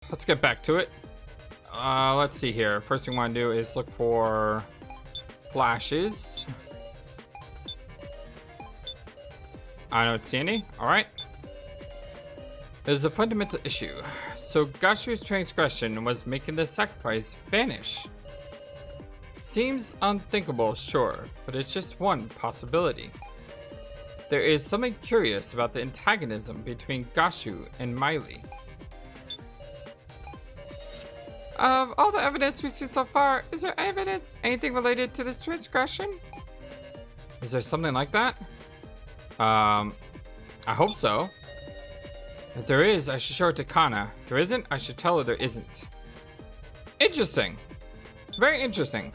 let's get back to it. Let's see here. First thing I want to do is look for flashes. I don't see any. All right. There's a fundamental issue. So Gashu's transgression was making the sacrifice vanish. Seems unthinkable, sure, but it's just one possibility. There is something curious about the antagonism between Gashu and Miley. Of all the evidence we've seen so far, is there anything related to this transgression? Is there something like that? I hope so. If there is, I should show it to Kana. If there isn't, I should tell her there isn't. Interesting. Very interesting.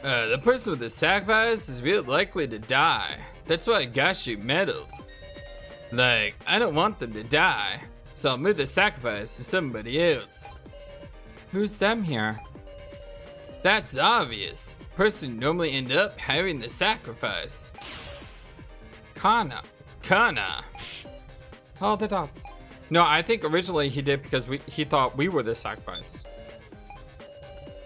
The person with the sacrifice is really likely to die. That's why Gashu meddled. Like, I don't want them to die, so I'll move the sacrifice to somebody else. Who's them here? That's obvious. Person normally end up having the sacrifice. Kana. All the dots. No, I think originally he did because he thought we were the sacrifice.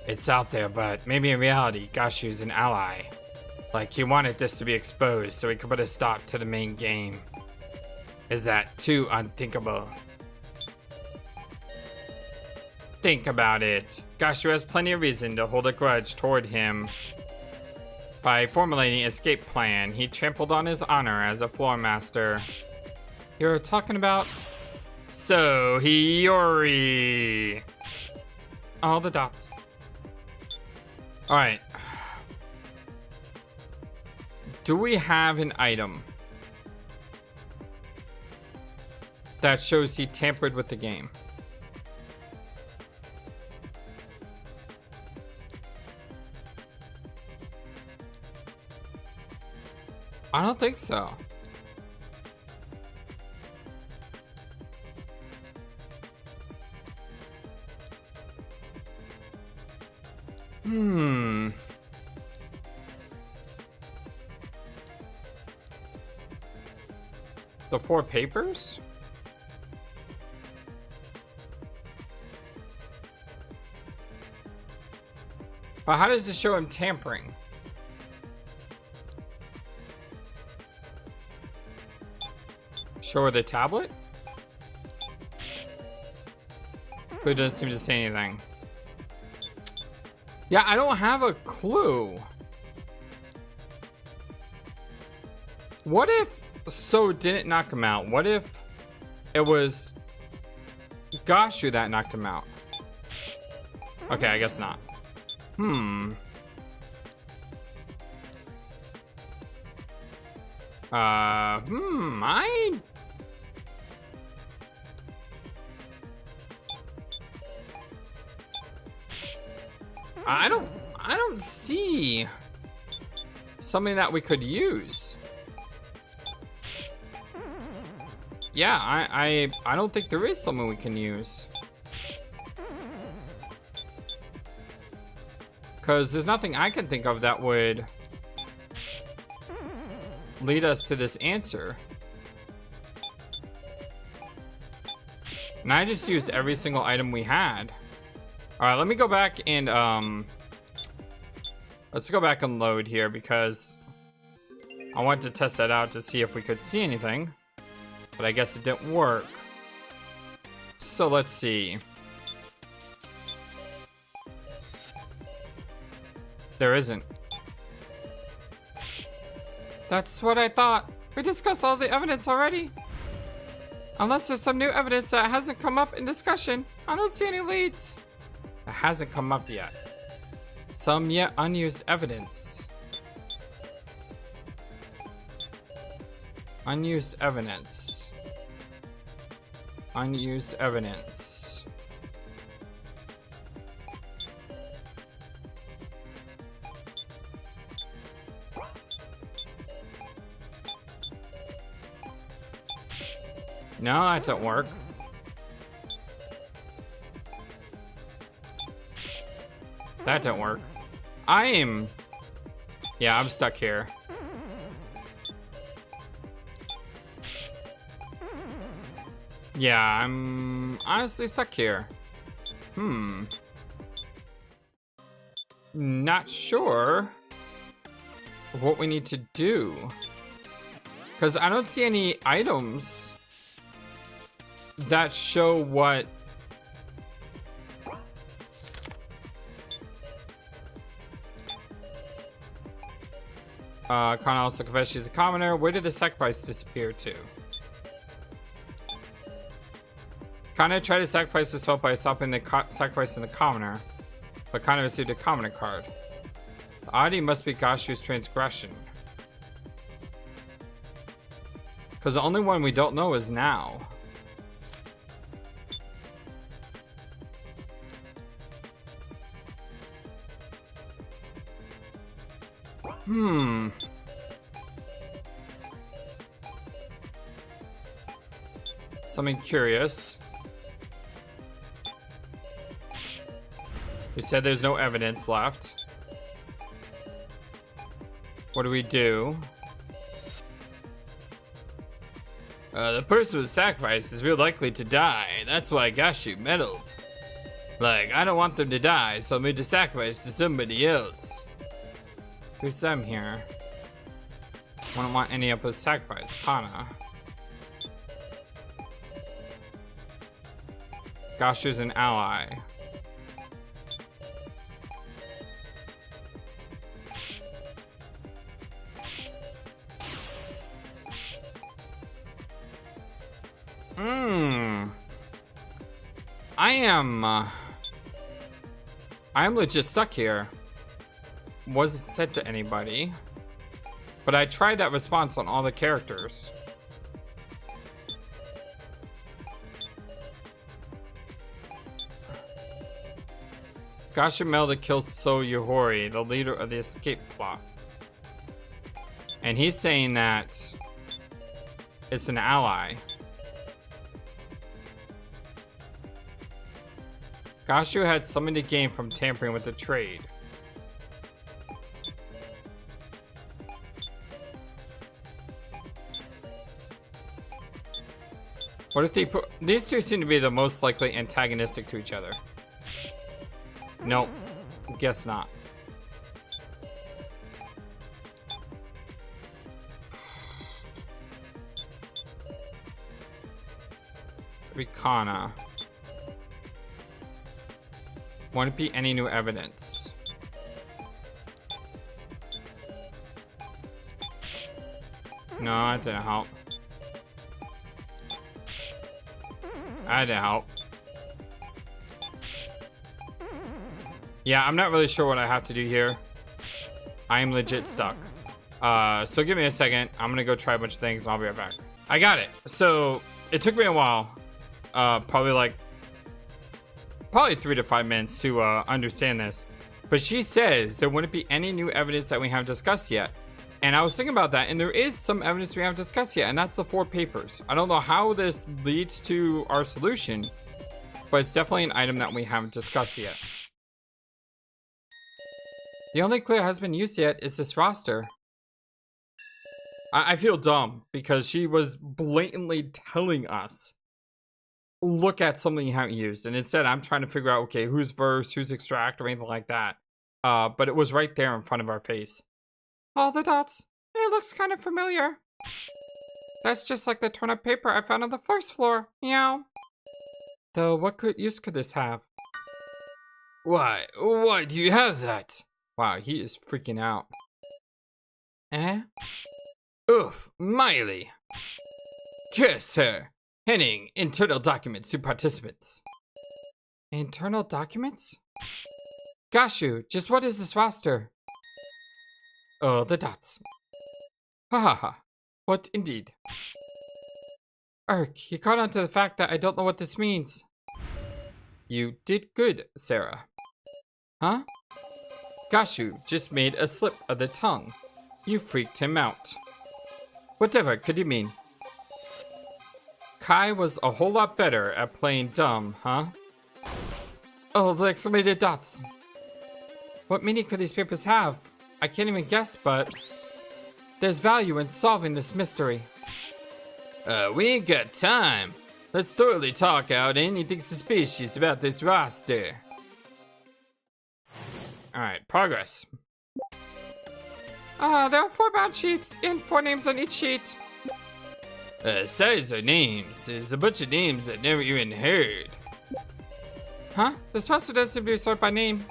It's out there, but maybe in reality, Gashu's an ally. Like, he wanted this to be exposed so he could put a stop to the main game. Is that too unthinkable? Think about it. Gashu has plenty of reason to hold a grudge toward him. By formulating an escape plan, he trampled on his honor as a floor master. You're talking about... So, Hiyori. All the dots. Alright. Do we have an item that shows he tampered with the game? I don't think so. The 4 papers? But how does this show him tampering? Show her the tablet? But it doesn't seem to say anything. Yeah, I don't have a clue. What if So didn't knock him out? What if it was Gashu that knocked him out? Okay, I guess not. I don't see something that we could use. Yeah, I don't think there is something we can use. Because there's nothing I can think of that would lead us to this answer. And I just used every single item we had. Alright, let me go back and let's go back and load here because I wanted to test that out to see if we could see anything. But I guess it didn't work. So let's see. There isn't. That's what I thought. We discussed all the evidence already. Unless there's some new evidence that hasn't come up in discussion, I don't see any leads. That hasn't come up yet. Some yet unused evidence. Unused evidence. Unused evidence. No, that don't work. That didn't work. Yeah, I'm stuck here. Yeah, I'm honestly stuck here. Not sure what we need to do. Because I don't see any items that show what... Kana also confessed she's a commoner. Where did the sacrifice disappear to? Kana tried to sacrifice the spell by stopping the sacrifice in the commoner, but Kana received a commoner card. The oddity must be Gashu's transgression. Because the only one we don't know is now. Something curious. We said there's no evidence left. What do we do? The person who was sacrificed is real likely to die. That's why Gashu meddled. Like, I don't want them to die, so I made the sacrifice to somebody else. Who's them here? I don't want any of the sacrifice. Kana. Gashu's an ally. I am legit stuck here. Wasn't said to anybody, but I tried that response on all the characters. Gashu Melda kills So Yuhori, the leader of the escape plot. And he's saying that it's an ally. Gashu had something to gain from tampering with the trade. What if these two seem to be the most likely antagonistic to each other? Nope, guess not. Rikana. Won't it be any new evidence? No, that didn't help. That didn't help. Yeah, I'm not really sure what I have to do here. I am legit stuck. So give me a second. I'm gonna go try a bunch of things and I'll be right back. I got it. So it took me a while. Probably 3 to 5 minutes to understand this. But she says there wouldn't be any new evidence that we haven't discussed yet. And I was thinking about that, and there is some evidence we haven't discussed yet, and that's the 4 papers. I don't know how this leads to our solution, but it's definitely an item that we haven't discussed yet. The only clue that hasn't been used yet is this roster. I feel dumb, because she was blatantly telling us, look at something you haven't used, and instead I'm trying to figure out, okay, who's verse, who's extract, or anything like that. But it was right there in front of our face. All the dots. It looks kind of familiar. That's just like the torn-up paper I found on the first floor. Meow. Though, what use could this have? Why do you have that? Wow, he is freaking out. Eh? Oof, Miley. Curse her. Handing internal documents to participants. Internal documents? Gashu, just what is this roster? Oh, the dots. Ha ha ha. What indeed? Urk, you caught on to the fact that I don't know what this means. You did good, Sarah. Huh? Gashu just made a slip of the tongue. You freaked him out. Whatever could you mean? Kai was a whole lot better at playing dumb, huh? Oh, the exclamated dots. What meaning could these papers have? I can't even guess, but there's value in solving this mystery. We ain't got time. Let's thoroughly talk out anything suspicious about this roster. Alright, progress. There are 4 bound sheets and 4 names on each sheet. Size of names. There's a bunch of names I never even heard. Huh? This roster doesn't seem to be sorted by name.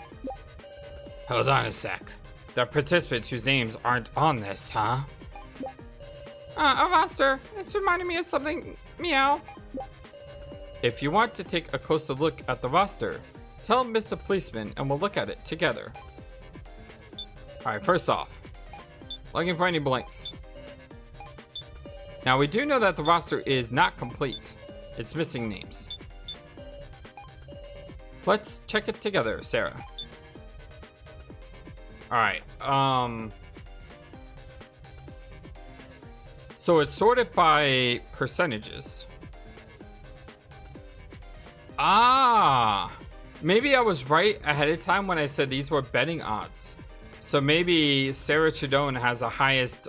Hold on a sec. There are participants whose names aren't on this, huh? A roster. It's reminding me of something. Meow. If you want to take a closer look at the roster, tell Mr. Policeman and we'll look at it together. Alright, first off, looking for any blanks. Now we do know that the roster is not complete. It's missing names. Let's check it together, Sarah. Alright, so it's sorted by percentages. Ah! Maybe I was right ahead of time when I said these were betting odds. So maybe Sarah Chidone has the highest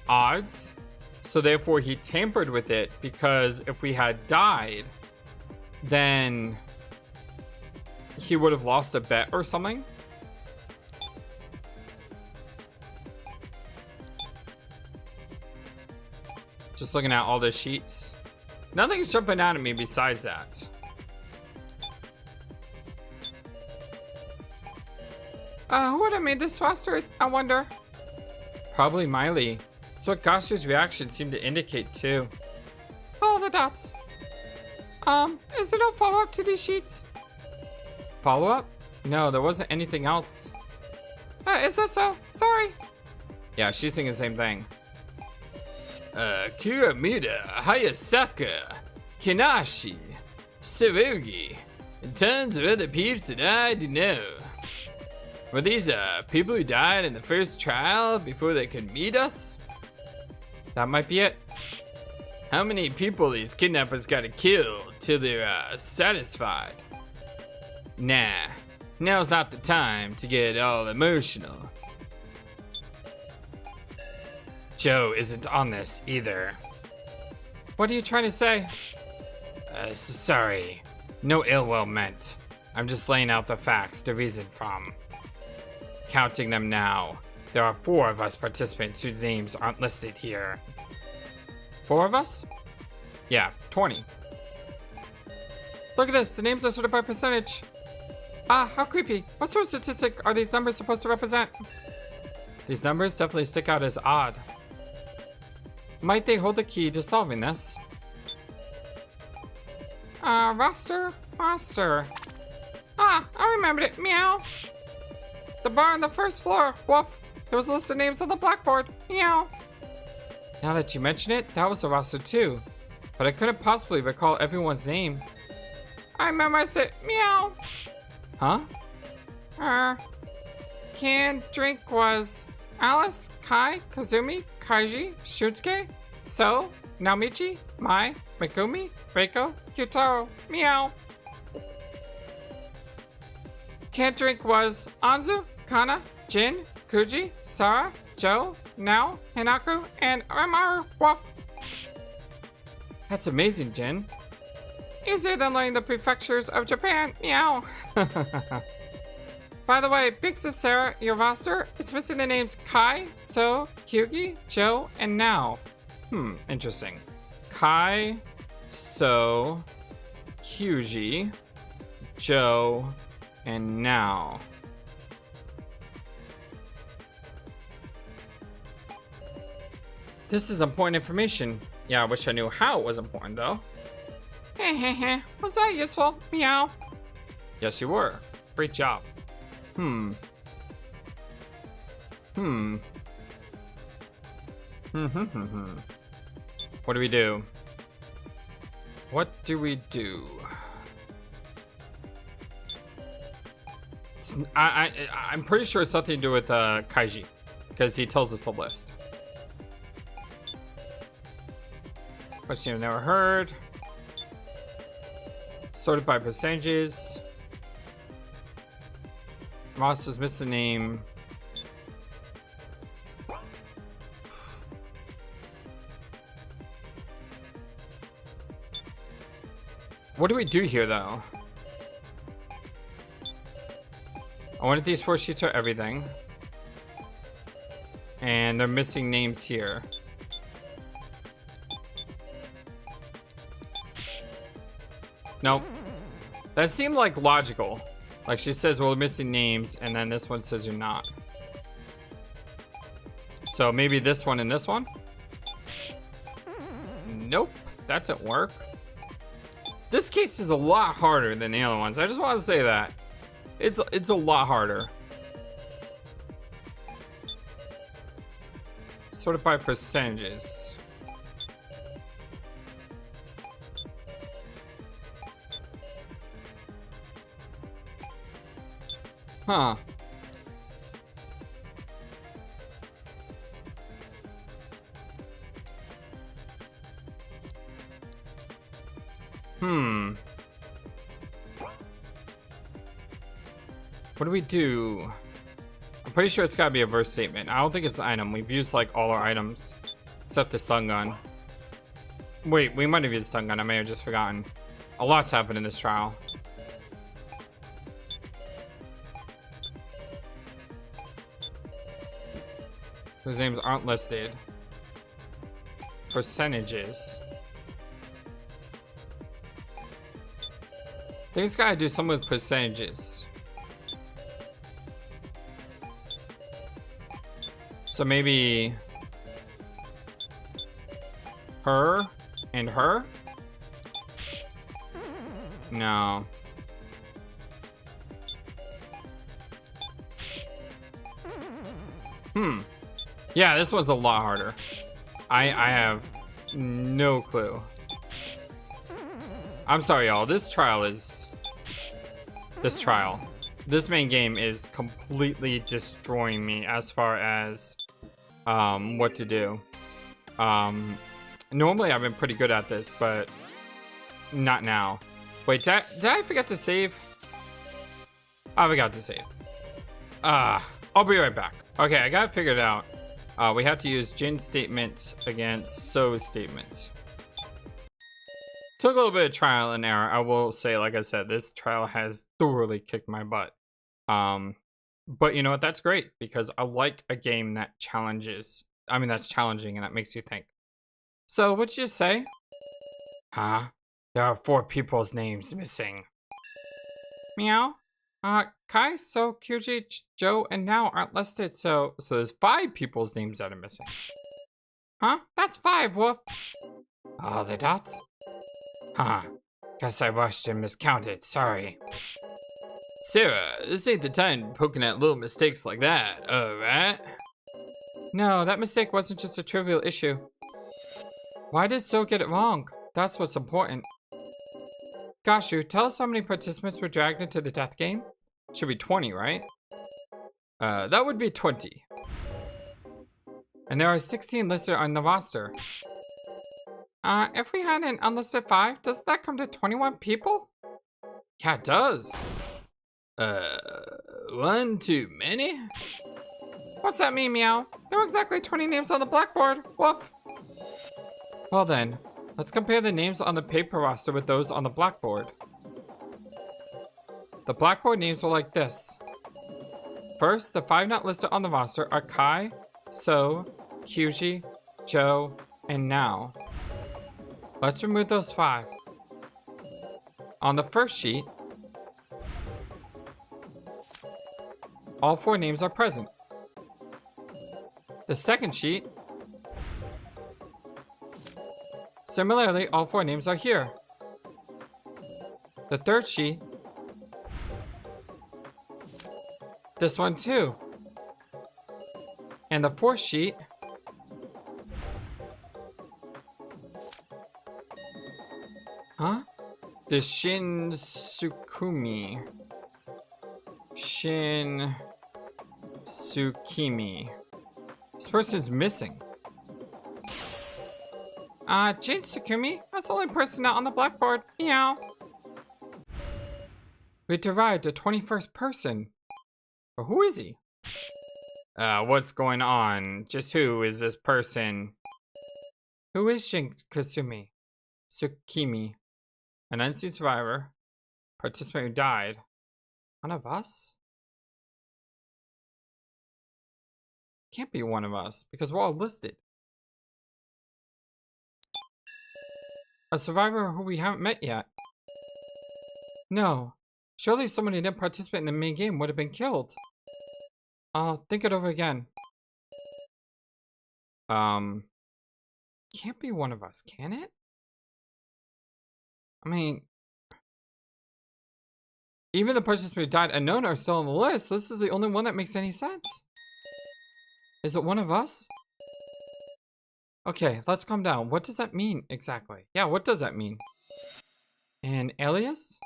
odds. So therefore he tampered with it, because if we had died, then he would have lost a bet or something. Just looking at all the sheets. Nothing's jumping out at me besides that. Who would have made this roster, I wonder? Probably Miley. That's what Goshu's reaction seemed to indicate too. Follow the dots. Is there no follow-up to these sheets? Follow-up? No, there wasn't anything else. Is that so? Sorry. Yeah, she's thinking the same thing. Kuramura, Hayasaka, Kinashi, Tsurugi, and tons of other peeps that I do know. Were these people who died in the first trial before they could meet us? That might be it. How many people these kidnappers gotta kill till they're satisfied? Nah, now's not the time to get all emotional. Joe isn't on this either. What are you trying to say? Sorry, no ill will meant. I'm just laying out the facts, the reason from. Counting them now. There are 4 of us participants whose names aren't listed here. 4 of us? Yeah, 20. Look at this, the names are sorted by percentage. Ah, how creepy. What sort of statistic are these numbers supposed to represent? These numbers definitely stick out as odd. Might they hold the key to solving this? Roster? Ah, I remembered it. Meow. The bar on the first floor. Woof. There was a list of names on the blackboard. Meow. Now that you mention it, that was a roster too. But I couldn't possibly recall everyone's name. I memorized it. Meow. Huh? Canned drink was Alice, Kai, Kazumi, Kaiji, Shutsuke, So, Naomichi, Mai, Megumi, Reiko, Kyutaro. Meow. Can't drink was Anzu, Kana, Jin, Kuji, Sara, Joe, Nao, Hinaku, and Ramaru. Woof. That's amazing, Jin. Easier than learning the prefectures of Japan. Meow. By the way, big sis Sarah, your roster, it's missing the names Kai, So, Kyugi, Joe, and Nao. Interesting. Kai, So, Kyuji, Joe, and Nao. This is important information. Yeah, I wish I knew how it was important though. Hehehe, was that useful? Meow. Yes, you were. Great job. What do we do? What do we do? I'm pretty sure it's something to do with Kaiji, because he tells us the list. Question you've never heard. Sorted by percentages. Roster's missing name. What do we do here, though? I wonder if these 4 sheets are everything. And they're missing names here. Nope. That seemed like logical. Like she says, well, we're missing names, and then this one says you're not. So maybe this one and this one? Nope, that didn't work. This case is a lot harder than the other ones. I just want to say that. It's a lot harder. Sort of by percentages. Huh. What do we do? I'm pretty sure it's gotta be a verse statement. I don't think it's an item. We've used like all our items except the stun gun. Wait, we might have used the stun gun. I may have just forgotten. A lot's happened in this trial. Whose names aren't listed. Percentages. I think it's gotta do something with percentages. So maybe her and her? No. Yeah, this one's a lot harder. I have no clue. I'm sorry, y'all. This main game is completely destroying me as far as what to do. Normally I've been pretty good at this, but not now. Wait, did I forget to save? I forgot to save. I'll be right back. Okay, I got it figured out. We have to use Jin's statement against So's statement. Took a little bit of trial and error. I will say, like I said, this trial has thoroughly kicked my butt. But you know what? That's great because I like a game that challenges. I mean, that's challenging and that makes you think. So, what'd you say? Huh? There are 4 people's names missing. Meow. Kai, So, Kyuji, Joe, and Now aren't listed, so there's 5 people's names that are missing. Huh? That's 5, Woof. Oh, the dots? Huh. Guess I rushed and miscounted, sorry. Sarah, this ain't the time poking at little mistakes like that, alright? No, that mistake wasn't just a trivial issue. Why did So get it wrong? That's what's important. Gashu, tell us how many participants were dragged into the death game? Should be 20, right? That would be 20. And there are 16 listed on the roster. If we had an unlisted 5, doesn't that come to 21 people? Yeah, it does. One too many? What's that mean, Meow? There were exactly 20 names on the blackboard. Woof. Well then, let's compare the names on the paper roster with those on the blackboard. The blackboard names are like this. First, the 5 not listed on the roster are Kai, So, Kyuji, Joe, and Now. Let's remove those 5. On the first sheet, all 4 names are present. The second sheet, similarly, all 4 names are here. The third sheet, this one too. And the fourth sheet, the Shin Tsukimi. Shin Tsukimi. This person's missing. Shin Tsukimi? That's the only person not on the blackboard. Meow. We derived a 21st person. But who is he? What's going on? Just who is this person? Who is Shin Tsukimi? An unseen survivor. Participant who died. One of us? Can't be one of us because we're all listed. A survivor who we haven't met yet. No. Surely someone who didn't participate in the main game would have been killed. I'll think it over again. Can't be one of us, can it? I mean, even the participants who died unknown are still on the list. So this is the only one that makes any sense. Is it one of us? Okay, let's calm down. What does that mean exactly? Yeah, what does that mean? An alias?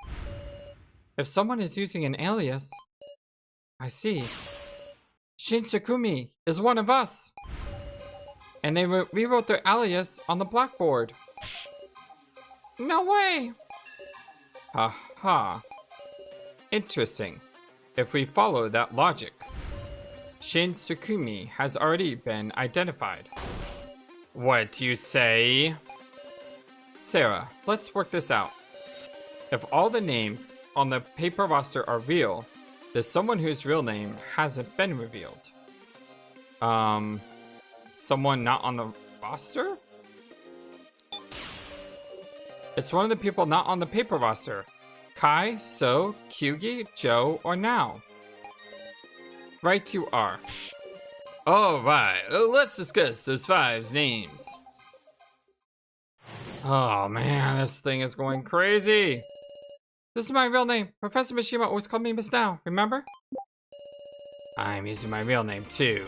If someone is using an alias, I see. Shin Tsukimi is one of us. And they rewrote their alias on the blackboard. No way! Aha. Interesting. If we follow that logic, Shin Tsukimi has already been identified. What do you say? Sarah, let's work this out. If all the names on the paper roster are real, there's someone whose real name hasn't been revealed. Someone not on the roster? It's one of the people not on the paper roster. Kai, So, Kyugi, Joe, or Now. Right you are. Alright, let's discuss those 5's names. Oh man, this thing is going crazy. This is my real name. Professor Mishima always called me Miss Now, remember? I'm using my real name too.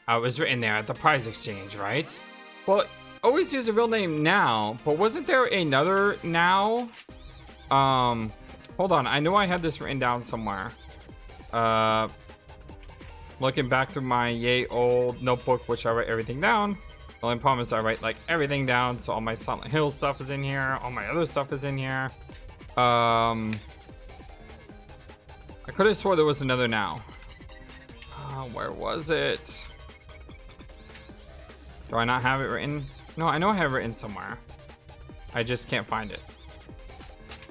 I was written there at the prize exchange, right? Well, always use a real name now, but wasn't there another Now? Hold on, I know I had this written down somewhere. Looking back through my yay old notebook, which I write everything down. The only problem is I write like everything down, so all my Silent Hill stuff is in here, all my other stuff is in here. I could have swore there was another Now. Where was it? Do I not have it written? No, I know I have it written somewhere. I just can't find it.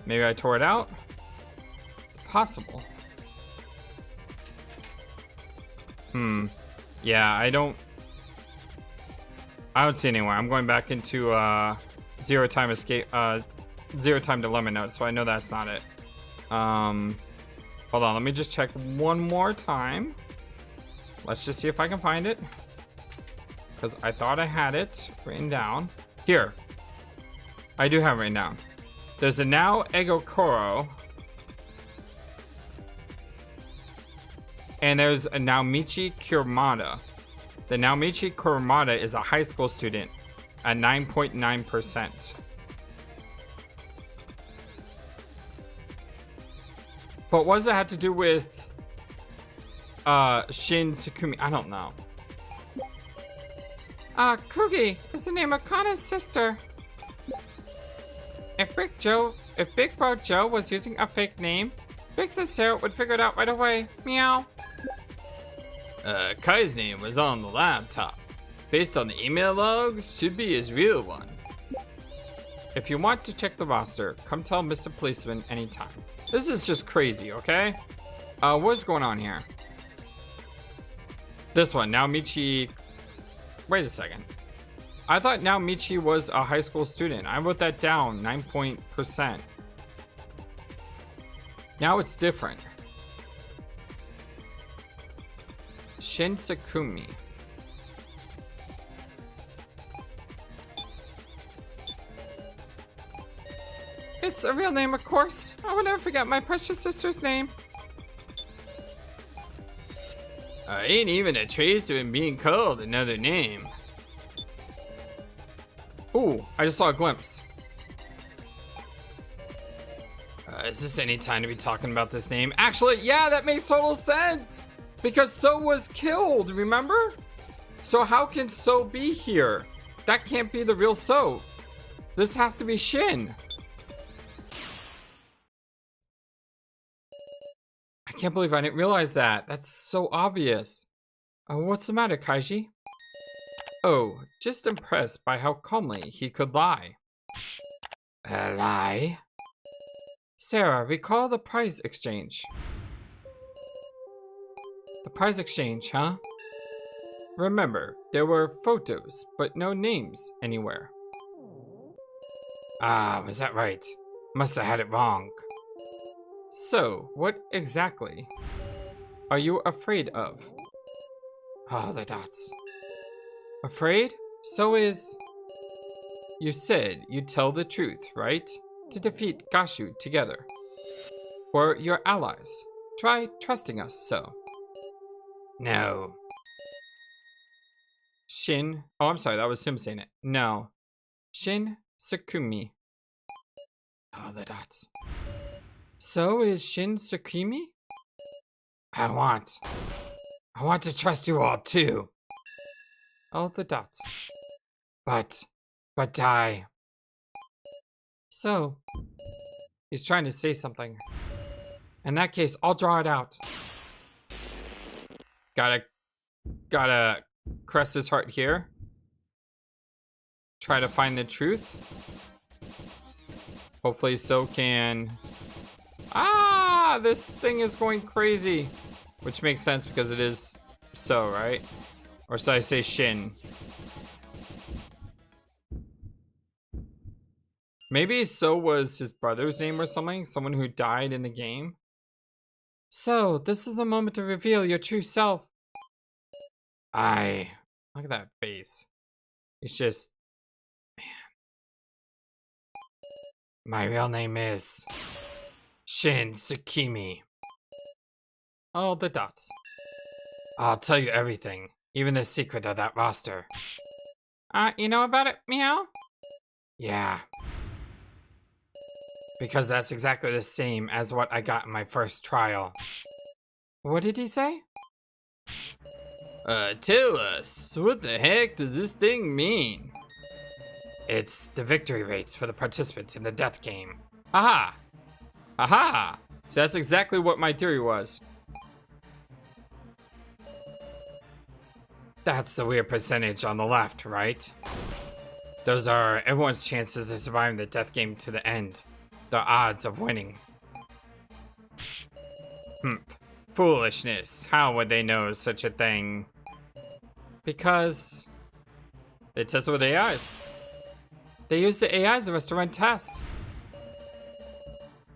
Maybe I tore it out? Possible. Yeah, I don't see anywhere. I'm going back into zero time dilemma notes, so I know that's not it. Hold on, let me just check one more time. Let's just see if I can find it, because I thought I had it written down. Here, I do have it written down. There's a Now Ego Koro, and there's a Naomichi Kurumada. The Naomichi Kurumada is a high school student at 9.9%. But what does that have to do with Shin Tsukimi? I don't know. Kugi is the name of Kana's sister. If Big Bro Joe was using a fake name, Big Sis Sarah would figure it out right away. Meow. Kai's name was on the laptop. Based on the email logs, should be his real one. If you want to check the roster, come tell Mr. Policeman anytime. This is just crazy, okay? What's going on here? This one, Naomichi. Wait a second. I thought Naomichi was a high school student. I wrote that down, 9%. Now it's different. Shin Tsukimi. It's a real name, of course. I would never forget my precious sister's name. Ain't even a trace of him being called another name. Ooh, I just saw a glimpse. Is this any time to be talking about this name? Actually, yeah, that makes total sense. Because So was killed, remember? So how can So be here? That can't be the real So. This has to be Shin. I can't believe I didn't realize that. That's so obvious. What's the matter, Kaiji? Oh, just impressed by how calmly he could lie. Lie? Sarah, recall the prize exchange. The prize exchange, huh? Remember, there were photos, but no names anywhere. Ah, was that right? Must have had it wrong. So, what exactly are you afraid of? Oh, the dots. Afraid? So is... You said you'd tell the truth, right? To defeat Gashu together. We're your allies. Try trusting us so. No. Shin... Oh, I'm sorry, that was him saying it. No. Shin Tsukimi. Oh, the dots. So is Shin Tsukimi? I want to trust you all too. Oh, the dots. But die. So, he's trying to say something. In that case, I'll draw it out. Gotta crest his heart here. Try to find the truth. Hopefully so can... Ah! This thing is going crazy. Which makes sense because it is so, right? Or should I say Shin? Maybe So was his brother's name or something? Someone who died in the game? So, this is a moment to reveal your true self. Look at that face. It's just... Man. My real name is... Shin Tsukimi. Oh, the dots. I'll tell you everything. Even the secret of that roster. You know about it, Meow? Yeah. Because that's exactly the same as what I got in my first trial. What did he say? Tell us, what the heck does this thing mean? It's the victory rates for the participants in the death game. Aha! Aha! So that's exactly what my theory was. That's the weird percentage on the left, right? Those are everyone's chances of surviving the death game to the end. The odds of winning. Foolishness. How would they know such a thing? Because they test with AIs. They use the AIs of us to run tests.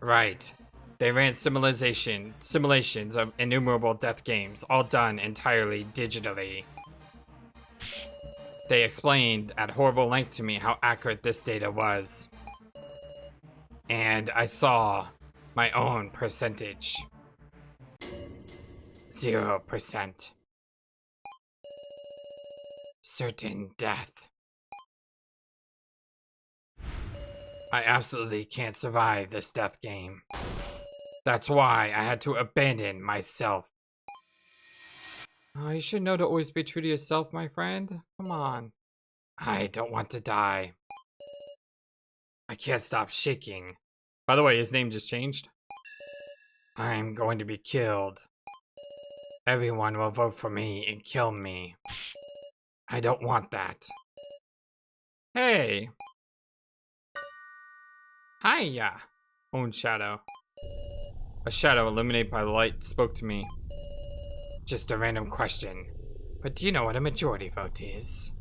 Right. They ran simulations of innumerable death games, all done entirely digitally. They explained at horrible length to me how accurate this data was. And I saw my own percentage. 0%. Certain death. I absolutely can't survive this death game. That's why I had to abandon myself. Oh, you should know to always be true to yourself, my friend. Come on. I don't want to die. I can't stop shaking. By the way, his name just changed. I'm going to be killed. Everyone will vote for me and kill me. I don't want that. Hey. Hiya. Own shadow. A shadow illuminated by the light spoke to me. Just a random question. But do you know what a majority vote is?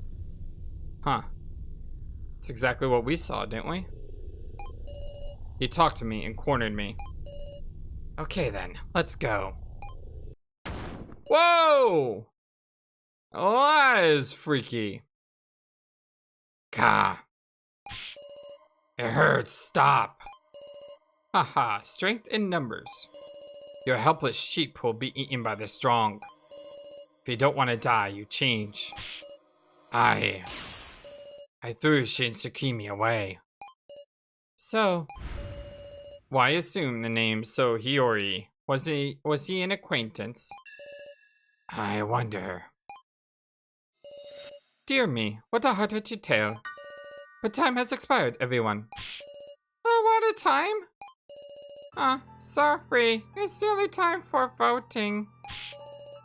Huh. That's exactly what we saw, didn't we? He talked to me and cornered me. Okay then, let's go. Whoa! Oh, that is freaky. Gah. It hurts, stop. Haha, strength in numbers. Your helpless sheep will be eaten by the strong. If you don't want to die, you change. I threw Shin Tsukimi away. So, why assume the name So Hiyori? Was he an acquaintance? I wonder. Dear me, what a heart-wrenching tale. But time has expired, everyone. Oh, what a time! Sorry. It's nearly time for voting.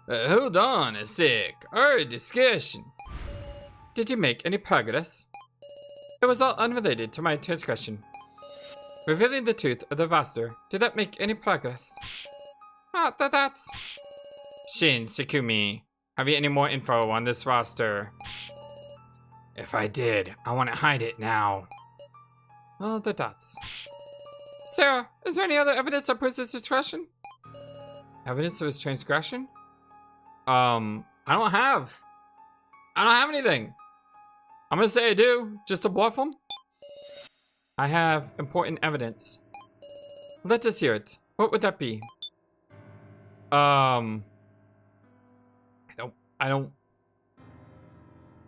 Hold on a sec. Our discussion. Did you make any progress? It was all unrelated to my transgression. Revealing the truth of the roster, did that make any progress? That's... Shin Tsukimi, have you any more info on this roster? If I did, I want to hide it now. All the dots. Sarah, is there any other evidence of Prince's transgression? Evidence of his transgression? I don't have anything. I'm gonna say I do, just to bluff him. I have important evidence. Let us hear it. What would that be? I don't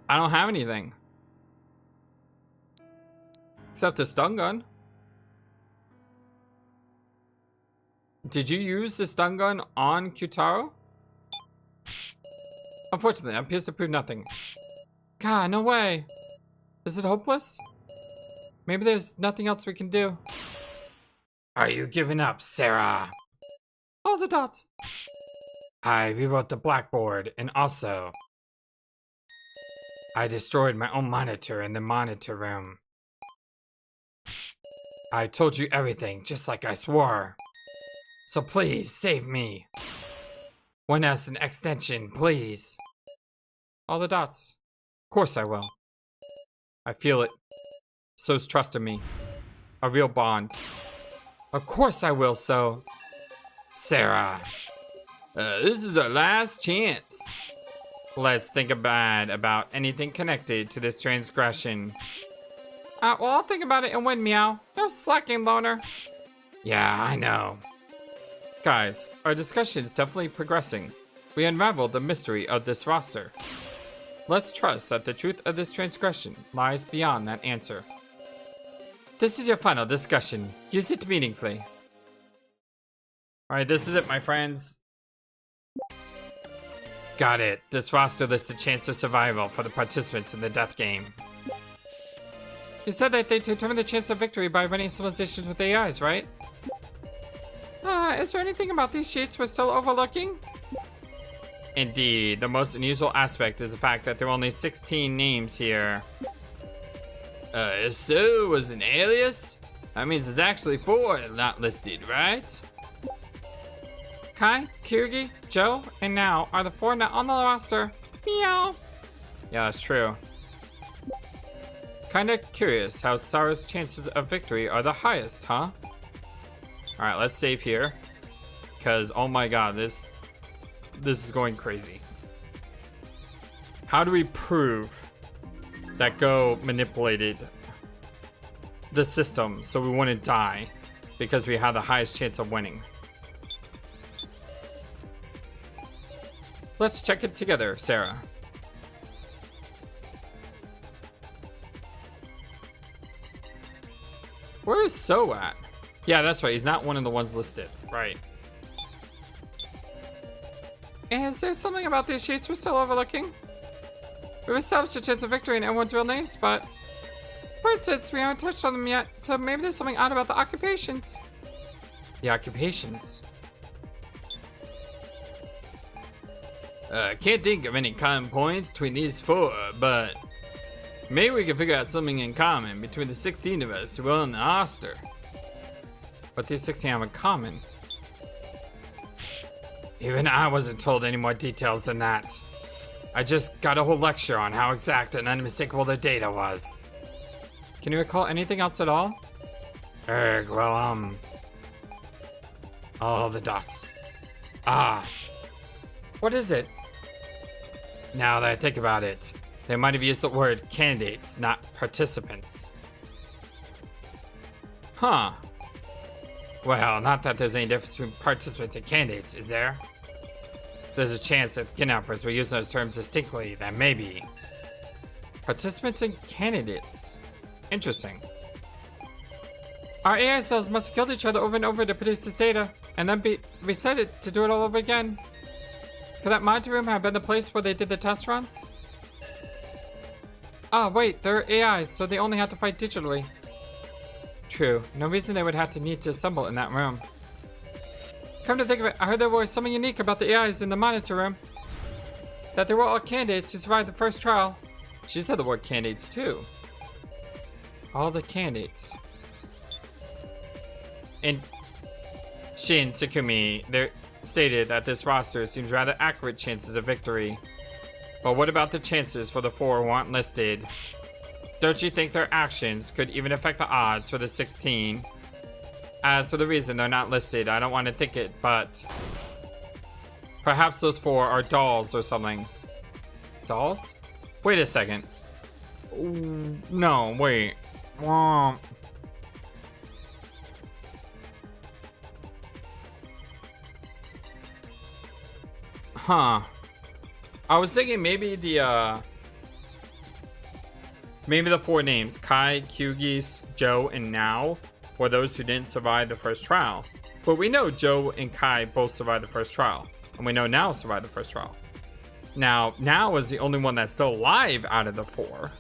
have anything. Except the stun gun. Did you use the stun gun on Kyutaro? Unfortunately, that appears to prove nothing. God, no way. Is it hopeless? Maybe there's nothing else we can do. Are you giving up, Sarah? All the dots. I rewrote the blackboard, and also I destroyed my own monitor in the monitor room. I told you everything, just like I swore. So please, save me. 1S an extension, please. All the dots. Of course I will. I feel it. So's trust in me. A real bond. Of course I will, so. Sarah. This is our last chance. Let's think about anything connected to this transgression. Well, I'll think about it and win, Meow. No slacking, loner. Yeah, I know. Guys, our discussion is definitely progressing. We unraveled the mystery of this roster. Let's trust that the truth of this transgression lies beyond that answer. This is your final discussion. Use it meaningfully. Alright, this is it, my friends. Got it. This roster lists a chance of survival for the participants in the death game. You said that they determine the chance of victory by running civilizations with AIs, right? Is there anything about these sheets we're still overlooking? Indeed, the most unusual aspect is the fact that there are only 16 names here. If so, was an alias? That means it's actually 4 not listed, right? Kai, Kyugi, Joe, and Now are the 4 not on the roster. Meow. Yeah, that's true. Kinda curious how Sara's chances of victory are the highest, huh? Alright, let's save here. Because, oh my god, this is going crazy. How do we prove that Go manipulated the system so we wouldn't die because we had the highest chance of winning? Let's check it together, Sarah. Where is So at? Yeah, that's right. He's not one of the ones listed. Right. Is there something about these sheets we're still overlooking? We've established a chance of victory in everyone's real names, but for instance, we haven't touched on them yet, so maybe there's something odd about the occupations. The occupations? Can't think of any common points between these 4, but maybe we can figure out something in common between the 16 of us who are on the roster. What these 16 have in common? Even I wasn't told any more details than that. I just got a whole lecture on how exact and unmistakable the data was. Can you recall anything else at all? All the dots. What is it? Now that I think about it, they might have used the word candidates, not participants. Huh. Well, not that there's any difference between participants and candidates, is there? There's a chance that kidnappers will use those terms distinctly, that maybe. Participants and candidates. Interesting. Our AI cells must have killed each other over and over to produce this data, and then reset it to do it all over again. Could that monitor room have been the place where they did the test runs? Wait, they're AIs, so they only have to fight digitally. True. No reason they would have to need to assemble in that room. Come to think of it, I heard there was something unique about the AIs in the monitor room. That they were all candidates who survived the first trial. She said the word candidates too. All the candidates. And Shin Tsukimi stated that this roster seems rather accurate chances of victory. But what about the chances for the 4 who aren't listed? Don't you think their actions could even affect the odds for the 16? As for the reason they're not listed, I don't want to think it, but perhaps those 4 are dolls or something. Dolls? Wait a second. No, wait. Huh. I was thinking maybe the 4 names, Kai, Kyugi, Joe, and Now, were those who didn't survive the first trial. But we know Joe and Kai both survived the first trial. And we know Now survived the first trial. Now is the only one that's still alive out of the 4.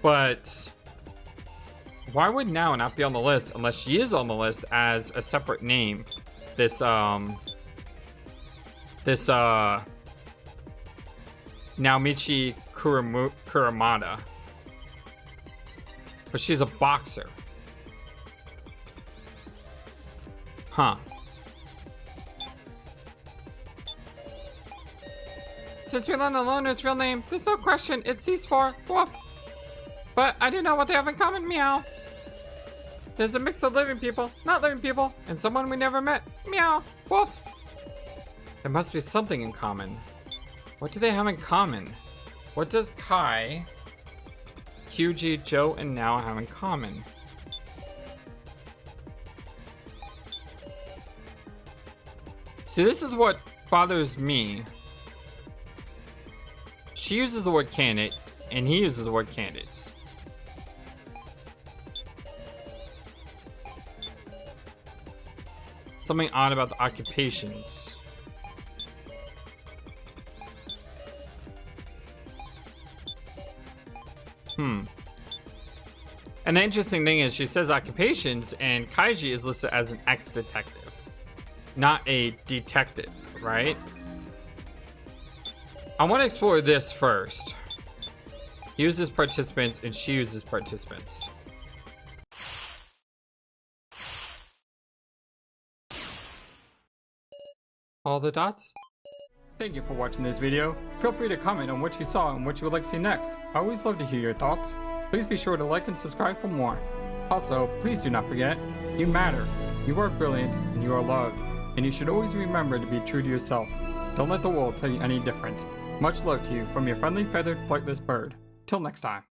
But why would Now not be on the list unless she is on the list as a separate name? This Naomichi Kuramada. But she's a boxer. Huh. Since we learned the loner's real name, there's no question it's these 4. Woof. But I do know what they have in common, meow. There's a mix of living people, not living people, and someone we never met. Meow. Woof. There must be something in common. What do they have in common? What does Kai, Kyuji, Joe, and Now have in common? See, this is what bothers me. She uses the word candidates, and he uses the word candidates. Something odd about the occupations. And the interesting thing is she says occupations, and Kaiji is listed as an ex-detective, not a detective, right? I want to explore this first. He uses participants and she uses participants. All the dots? Thank you for watching this video. Feel free to comment on what you saw and what you would like to see next. I always love to hear your thoughts. Please be sure to like and subscribe for more. Also, please do not forget, you matter, you are brilliant, and you are loved. And you should always remember to be true to yourself. Don't let the world tell you any different. Much love to you from your friendly feathered flightless bird. Till next time.